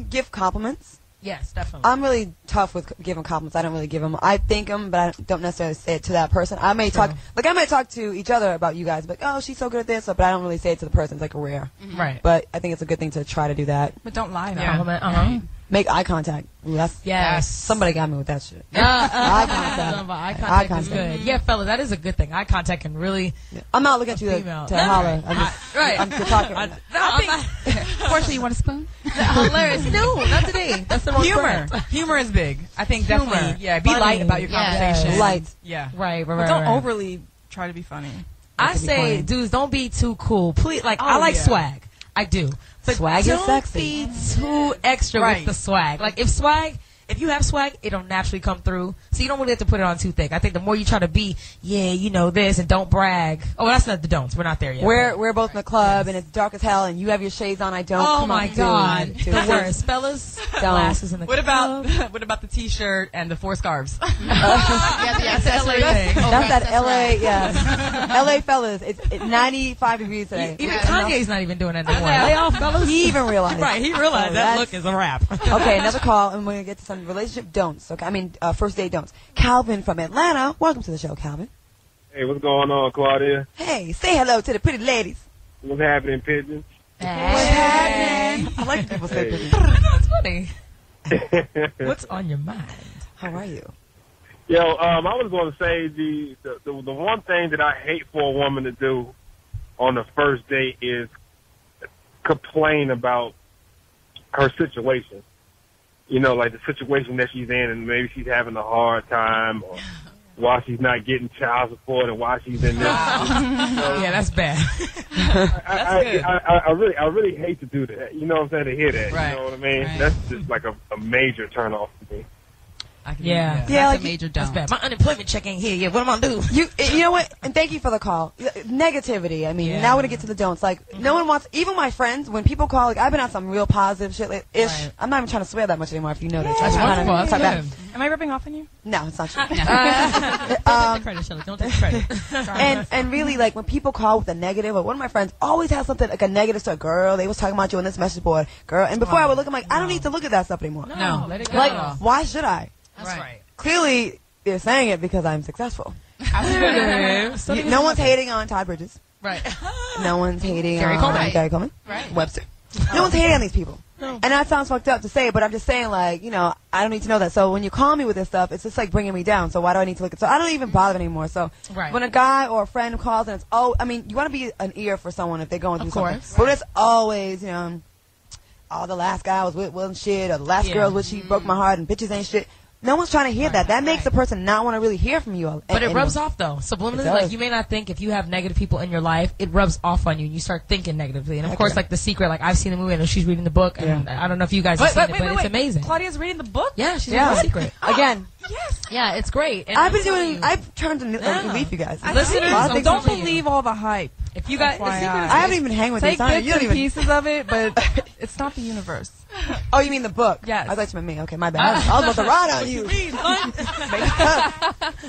Give compliments. Yes, definitely. I'm really tough with giving compliments. I don't really give them. I thank them, but I don't necessarily say it to that person. I may talk to each other about you guys, but oh, she's so good at this, but I don't really say it to the person. It's like rare. Mm-hmm. Right. But I think it's a good thing to try to do that. But don't lie. Yeah. Compliment. Make eye contact. Ooh, yes. Somebody got me with that shit. Eye contact. Eye contact is good. Yeah, fella, that is a good thing. Eye contact can really. Yeah. I'm not looking at you to holler. I'm just talking. Fortunately, you want a spoon? Hilarious. No, not today. That's the wrong humor. Humor is big. I think definitely. Yeah, be light about your conversation. Light. Yeah. Right. But don't overly try to be funny. I say, dudes, don't be too cool. Please, I like swag. I do. But swag is sexy. Don't be too extra with the swag. Like, if you have swag, it'll naturally come through. So you don't really have to put it on too thick. I think the more you try to be, you know this, and don't brag. Oh, that's not the don'ts. We're not there yet. We're both in the club, and it's dark as hell, and you have your shades on. I don't. Oh, my God. The worst. Fellas, glasses in the club. What about the T-shirt and the 4 scarves? That's LA thing. That's that LA, LA fellas. It's 95 degrees today. Even Kanye's not even doing that anymore. Lay off, fellas. He even realized. Right, he realized that look is a wrap. Okay, another call, and we're going to get to some relationship don'ts. Okay, first date don'ts. Calvin from Atlanta. Welcome to the show, Calvin. Hey, what's going on, Claudia? Hey, say hello to the pretty ladies. What's happening, pigeons? What's happening? I like people say pigeons. That's funny. What's on your mind? How are you? Yo, I was going to say the one thing that I hate for a woman to do on the first date is complain about her situation. You know, like the situation that she's in, and maybe she's having a hard time, or why she's not getting child support, and why she's in this. Yeah, that's bad. I really hate to do that. You know what I'm saying? To hear that. Right. You know what I mean? Right. That's just like a major turn off to me. That's a major don't. That's bad. My unemployment check ain't here yet. What am I gonna do? You know what? And thank you for the call. Negativity. I mean, now we're gonna get to the don'ts. Like, no one wants. Even my friends, when people call, like, I've been on some real positive shit. Like, ish. Right. I'm not even trying to swear that much anymore. If you know that. That's wonderful. That's good. Am I rubbing off on you? No, it's not true. Don't take the credit, Shelley. Don't take the credit. and really, like, when people call with a negative, or one of my friends always has something like a negative to a girl. They was talking about you on this message board, girl. And before I would look, I'm like, I don't need to look at that stuff anymore. No, let it go. Like, why should I? That's right. Clearly, they're saying it because I'm successful. Absolutely. No one's hating on Todd Bridges. Right. No one's hating Gary on Gary Coleman. Right. Webster. No one's hating on these people. No. And that sounds fucked up to say, but I'm just saying, like, you know, I don't need to know that. So when you call me with this stuff, it's just like bringing me down. So why do I need to look at? So I don't even bother anymore. So when a guy or a friend calls and it's I mean, you want to be an ear for someone if they're going through something. But it's always, you know, the last guy I was with wasn't shit, or the last girl was she broke my heart, and bitches ain't shit. No one's trying to hear that. That makes the person not want to really hear from you. But it rubs off, though. Subliminally, like, you may not think if you have negative people in your life, it rubs off on you, and you start thinking negatively. And, of course, like The Secret, like, I've seen the movie, and she's reading the book, and I don't know if you guys have seen it, but it's amazing. Claudia's reading the book? Yeah, she's reading The Secret. Again. Yes. Yeah, it's great. And I've turned to leave you guys. Listeners, don't believe all the hype. If you got The Secret, I haven't even hang with you. Take bits and pieces of it, but it's not the universe. Oh, you mean the book? Yes. I thought you meant me. Okay, my bad. I was about to ride on you.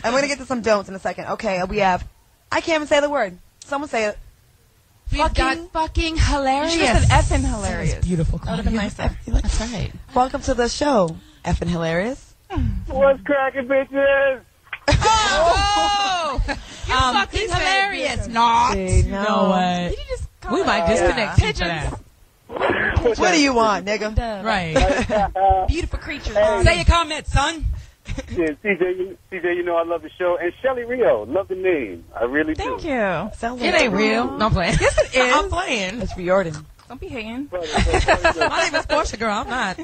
And we're going to get to some don'ts in a second. Okay, we have, I can't even say the word. Someone say it. Fucking hilarious. You just said effing hilarious. That's beautiful. That would have been nicer. That's right. Welcome to the show, effing hilarious. What's cracking, bitches? Oh! You fucking hilarious. Not. No way. We might disconnect you for that. What do you want, nigga? Right. Beautiful creature. Say your comments, son. Yeah, CJ, you know I love the show. And Shelly Rio, love the name. I really do. Thank you. Sounds It ain't real. No, I'm playing. Yes, it is. I'm playing. It's Riordan. Don't be hating. My name is Portia, girl. I'm not.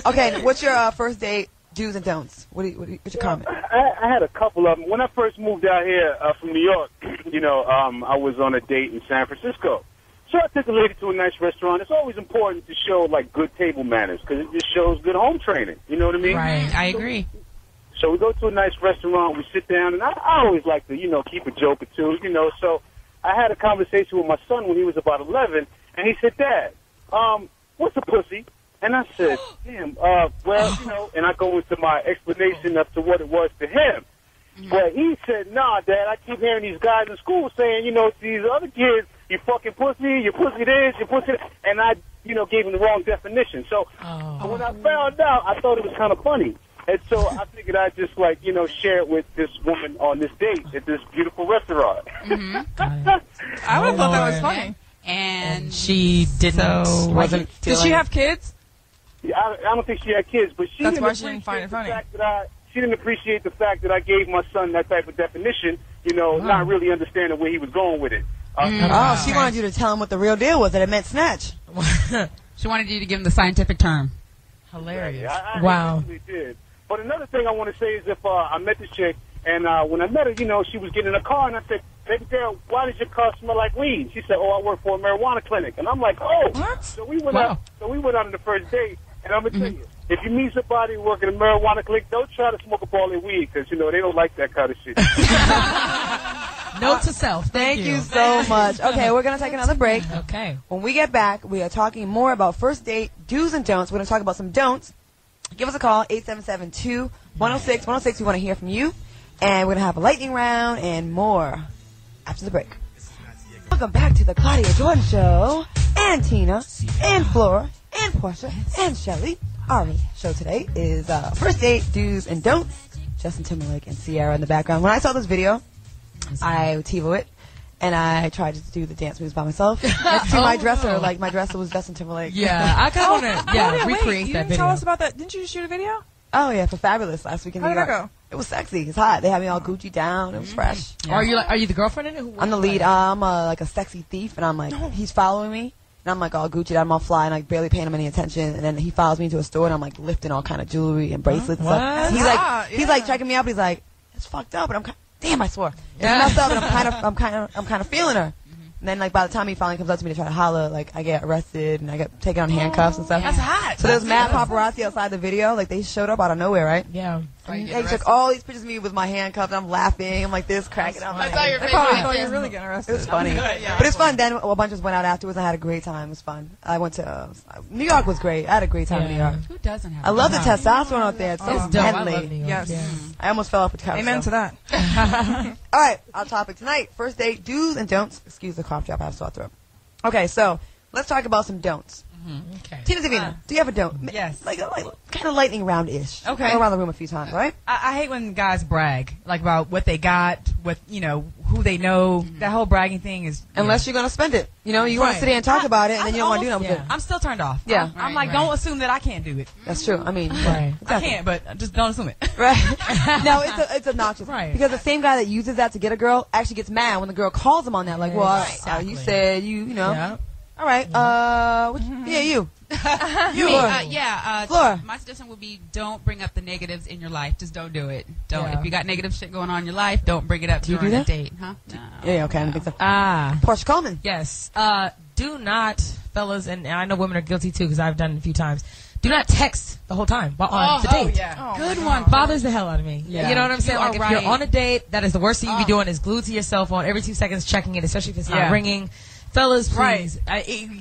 Okay, what's your first date do's and don'ts? What's your comment? I had a couple of them. When I first moved out here from New York, you know, I was on a date in San Francisco. So I took a lady to a nice restaurant. It's always important to show, like, good table manners because it just shows good home training. You know what I mean? Right. I agree. So we go to a nice restaurant. We sit down, and I always like to, you know, keep a joke or two, you know. So I had a conversation with my son when he was about 11, and he said, Dad, what's a pussy? And I said, damn, well, you know, and I go into my explanation as to what it was to him. But he said, nah, Dad, I keep hearing these guys in school saying, you know, to these other kids, you fucking pussy, you pussy this, you pussy that. And I gave him the wrong definition. So when I found out, I thought it was kind of funny. And so I figured I'd just, share it with this woman on this date at this beautiful restaurant. Mm-hmm. I would have thought that was funny. And she didn't. Did she have kids? Yeah, I don't think she had kids, but she That's didn't why she didn't find it funny. She didn't appreciate the fact that I gave my son that type of definition, not really understanding where he was going with it. She wanted you to tell him what the real deal was, that it meant snatch. She wanted you to give him the scientific term. Hilarious. Yeah, Wow. Really did. But another thing I want to say is if I met this chick, and when I met her, she was getting in a car, and I said, baby girl, why does your car smell like weed? She said, I work for a marijuana clinic. And I'm like, what? So we went out on the first date, and I'm going to tell you, if you meet somebody working in a marijuana clinic, don't try to smoke up all their weed, because, they don't like that kind of shit. Note to self. Thank you so much. Okay, we're going to take another break. Okay. When we get back, we are talking more about first date do's and don'ts. We're going to talk about some don'ts. Give us a call, 877-2-106-106. We want to hear from you. And we're going to have a lightning round and more after the break. Welcome back to the Claudia Jordan Show. And Tina, and Flora, and Portia, and Shelly. Our show today is first date do's and don'ts. Justin Timberlake and Ciara in the background. When I saw this video, I TiVo it, and I tried to do the dance moves by myself. Next to my dresser, my dresser was Justin Timberlake. Yeah, I kind of want to recreate that video. Tell us about that. Didn't you shoot a video? Oh yeah, for Fabulous last week in New York. How did that go? It was sexy. It's hot. They had me all Gucci down. It was fresh. Yeah. Are you the girlfriend in it? I'm the lead. I'm like a sexy thief, and I'm he's following me. And I'm all Gucci, I'm all fly, and barely paying him any attention. And then he follows me into a store, and I'm lifting all kind of jewelry and bracelets and stuff. He's checking me out, but he's like, it's fucked up, but I'm damn, I swore. It's messed up, and I'm kind of feeling her. And then by the time he finally comes up to me to try to holler, I get arrested and I get taken on handcuffs and stuff. That's hot. So there's mad paparazzi outside the video. They showed up out of nowhere, right? Yeah. And they took all these pictures of me with my handcuffs. I'm laughing. I'm like this, cracking up. I saw your They video. probably thought you were really getting arrested. It was funny. But it's fun. Then a bunch of us went out afterwards. I had a great time. It was fun. I went to New York was great. I had a great time in New York. Who doesn't have I love the testosterone out there. It's so It's dope. I deadly. love New York. Yes. Yeah. I almost fell off the couch. Amen to that. All right, our topic tonight: first date do's and don'ts. Excuse the cough drop. I have a sore throat. Okay, so let's talk about some don'ts. Okay. Tina Davina, do you have a don't? Yes. Like kind of lightning round-ish. Okay. Go around the room a few times, right? I hate when guys brag, about what they got, with who they know. That whole bragging thing is... Unless you're going to spend it. You want to sit there and talk about it, and then you don't want to do nothing with it. I'm still turned off. Yeah. I'm don't assume that I can't do it. That's true. I mean, Right. exactly. I can't, but just don't assume it. Right. No, it's obnoxious. Right. Because the same guy that uses that to get a girl actually gets mad when the girl calls him on that. Like, well, you said you know. Yeah. All right. You. Flora. My suggestion would be don't bring up the negatives in your life. Just don't do it. Don't. Yeah. If you got negative shit going on in your life, don't bring it up you during do a that? date. Huh? No. Yeah, okay. I don't think so. Portia Coleman. Yes. Do not, fellas, and I know women are guilty too because I've done it a few times. Do not text the whole time while on the date. Yeah. Good one. Bothers the hell out of me. Yeah. You know what I'm saying? You Like are if you're right. on a date, that is the worst thing you be doing is glued to your cell phone every 2 seconds checking it, especially if it's not ringing. Fellas, please.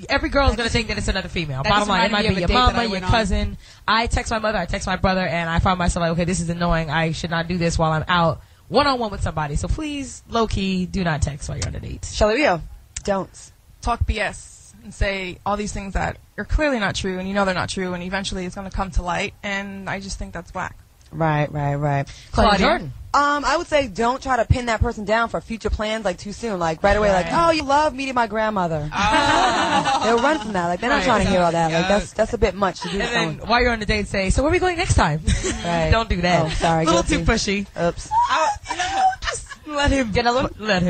Every girl is going to think that it's another female. Bottom line, it might be your mama, your cousin. I text my mother, I text my brother, and I find myself like, okay, this is annoying. I should not do this while I'm out one-on-one with somebody. So please, low-key, do not text while you're on a date. Shelly Rio. Don'ts. Talk BS and say all these things that are clearly not true, and they're not true, and eventually it's going to come to light, and I just think that's whack. Right. Claudia Jordan. I would say don't try to pin that person down for future plans too soon. Right away, oh, you love meeting my grandmother. They'll run from that. They're not trying to hear all that. That's a bit much to do. And then while you're on the date, say, so where are we going next time? Right. Don't do that. Oh, sorry. A little guilty. too pushy. Oops. Just let him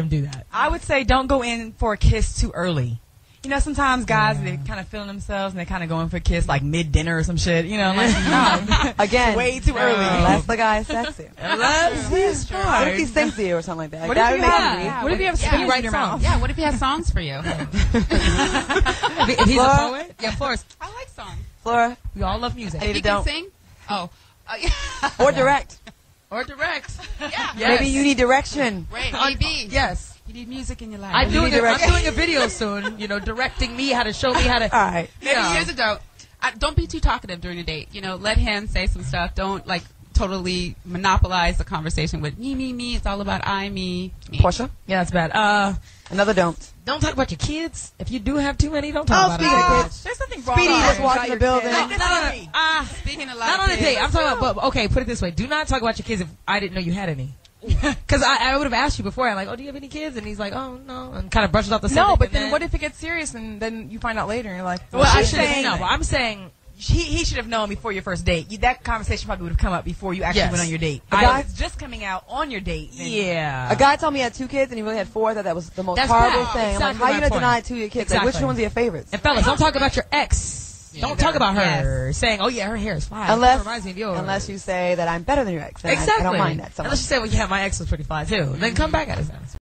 do that. I would say don't go in for a kiss too early. Sometimes guys, they kind of feeling themselves and they kind of going for a kiss mid-dinner or some shit. No. Again. Way too early. Unless the guy's sexy. Unless he's What if he sings to you or something like that? What That if would you make have- me What if you have spinach in your mouth? Yeah, what if he has songs for you? If he's a poet? Yeah, of course. I like songs. Flora, We all love music. He can sing? Oh. Yeah. or direct. Or direct. Yeah. Yes. Maybe you need direction. Right, maybe. Yes. You need music in your life. I'm doing direction. a video soon, directing me how to show me how to. All right. Maybe here's a don't. Don't be too talkative during a date. Let him say some stuff. Don't totally monopolize the conversation with me. It's all about I, me. Portia? Yeah, that's bad. Another don't. Don't talk about your kids. If you do have too many, don't talk about it. There's something wrong. Speedy just walked in the building. Speaking of not on a date. I'm talking about, but okay, put it this way. Do not talk about your kids if I didn't know you had any. Because I would have asked you before, like, oh, do you have any kids? And he's like, oh, no. And kind of brushes off the subject. No, but then what if it gets serious and then you find out later and you're like, well, I should have known. I'm saying... He should have known before your first date. That conversation probably would have come up before you actually went on your date. It's just coming out on your date. Yeah. A guy told me he had 2 kids and he really had 4. I thought that was the most horrible thing. Exactly, like, how you gonna deny 2 of your kids? Like, which ones are your favorites? And fellas, don't talk about your ex. Don't talk about her saying, oh yeah, her hair is fly. Reminds me of yours. Unless you say that I'm better than your ex. Exactly. I don't mind that so much. Unless you say, well, yeah, my ex was pretty fly too. Then come back at his ass.